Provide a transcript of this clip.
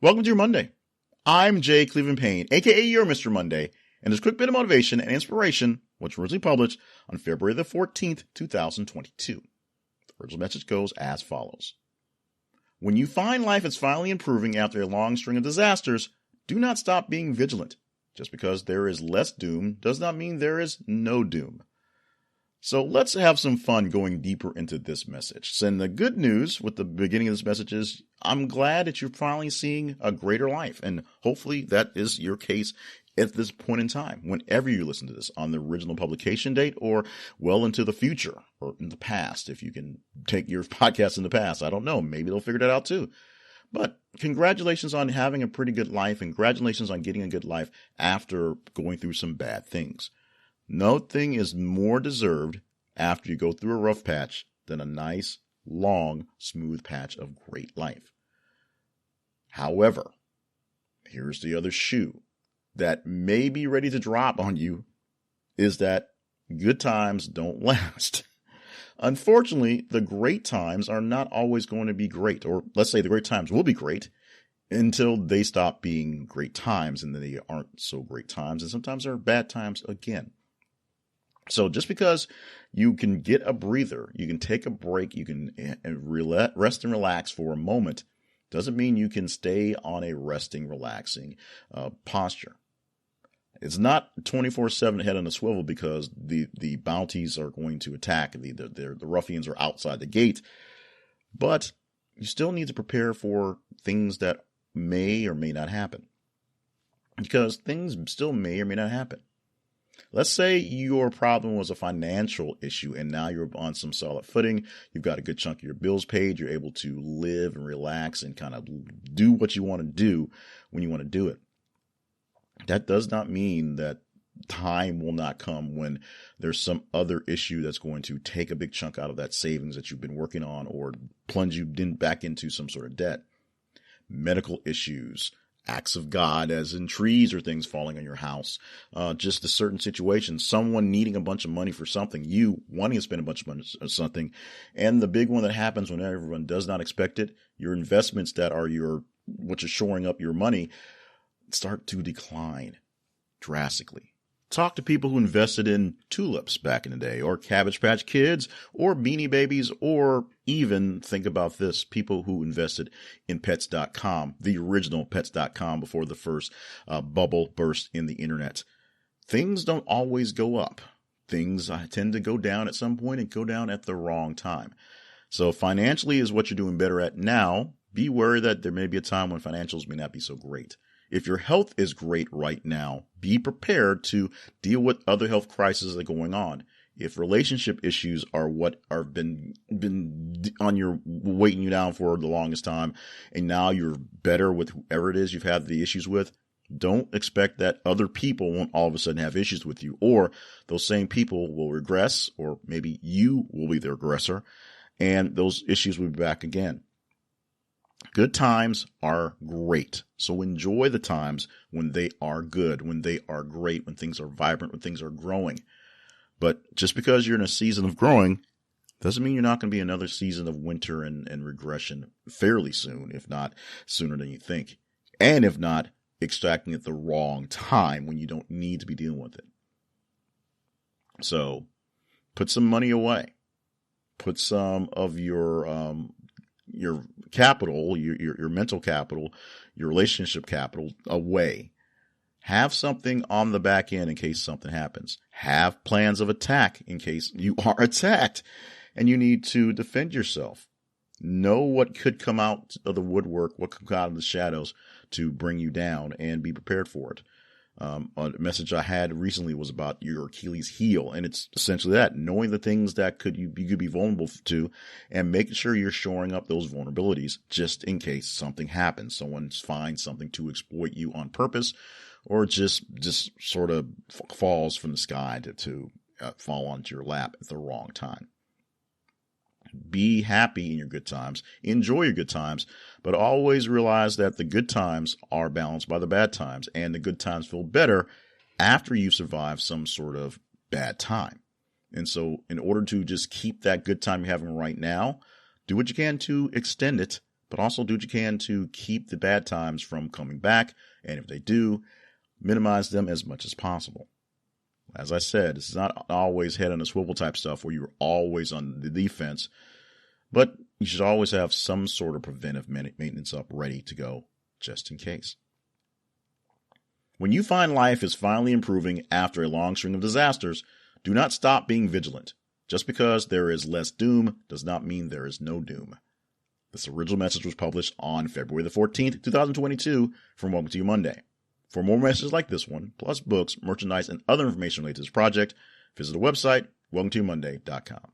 Welcome to your Monday. I'm J Cleveland Payne, aka your Mr. Monday, and this quick bit of motivation and inspiration was originally published on February the 14th, 2022. The original message goes as follows. When you find life is finally improving after a long string of disasters, do not stop being vigilant. Just because there is less doom does not mean there is no doom. So let's have some fun going deeper into this message. And the good news with the beginning of this message is I'm glad that you're finally seeing a greater life. And hopefully that is your case at this point in time, whenever you listen to this, on the original publication date or well into the future or in the past. If you can take your podcast in the past, I don't know. Maybe they'll figure that out too. But congratulations on having a pretty good life, and congratulations on getting a good life after going through some bad things. Nothing is more deserved after you go through a rough patch than a nice, long, smooth patch of great life. However, here's the other shoe that may be ready to drop on you, is that good times don't last. Unfortunately, the great times are not always going to be great, or let's say the great times will be great until they stop being great times, and then they aren't so great times, and sometimes they're bad times again. So just because you can get a breather, you can take a break, you can rest and relax for a moment, doesn't mean you can stay on a resting, relaxing posture. It's not 24/7 head on a swivel because the bounties are going to attack. The ruffians are outside the gate. But you still need to prepare for things that may or may not happen. Because things still may or may not happen. Let's say your problem was a financial issue and now you're on some solid footing. You've got a good chunk of your bills paid. You're able to live and relax and kind of do what you want to do when you want to do it. That does not mean that time will not come when there's some other issue that's going to take a big chunk out of that savings that you've been working on or plunge you back into some sort of debt. Medical issues, acts of God, as in trees or things falling on your house, just a certain situation, someone needing a bunch of money for something, you wanting to spend a bunch of money on something. And the big one that happens when everyone does not expect it, your investments that are which is shoring up your money, start to decline drastically. Talk to people who invested in tulips back in the day, or Cabbage Patch Kids, or Beanie Babies, or even think about this, people who invested in Pets.com, the original Pets.com before the first bubble burst in the internet. Things don't always go up. Things tend to go down at some point and go down at the wrong time. So financially is what you're doing better at now. Be wary that there may be a time when financials may not be so great. If your health is great right now, be prepared to deal with other health crises that are going on. If relationship issues are what have been on your weighing you down for the longest time, and now you're better with whoever it is you've had the issues with, don't expect that other people won't all of a sudden have issues with you, or those same people will regress, or maybe you will be the aggressor, and those issues will be back again. Good times are great. So enjoy the times when they are good, when they are great, when things are vibrant, when things are growing. But just because you're in a season of growing doesn't mean you're not going to be another season of winter and regression fairly soon, if not sooner than you think. And if not, extracting at the wrong time when you don't need to be dealing with it. So put some money away. Put some of your capital, your mental capital, your relationship capital away. Have something on the back end in case something happens. Have plans of attack in case you are attacked and you need to defend yourself. Know what could come out of the woodwork, what could come out of the shadows to bring you down, and be prepared for it. A message I had recently was about your Achilles heel, and it's essentially that, knowing the things that you could be vulnerable to and making sure you're shoring up those vulnerabilities just in case something happens. Someone finds something to exploit you on purpose, or just sort of falls from the sky to fall onto your lap at the wrong time. Be happy in your good times. Enjoy your good times, but always realize that the good times are balanced by the bad times, and the good times feel better after you've survived some sort of bad time. And so in order to just keep that good time you're having right now, do what you can to extend it but also do what you can to keep the bad times from coming back, and if they do, minimize them as much as possible. As I said, this is not always head on a swivel type stuff where you're always on the defense, but you should always have some sort of preventive maintenance up ready to go just in case. When you find life is finally improving after a long string of disasters, do not stop being vigilant. Just because there is less doom does not mean there is no doom. This original message was published on February the 14th, 2022 from Welcome to You Monday. For more messages like this one, plus books, merchandise, and other information related to this project, visit the website, welcometoumonday.com.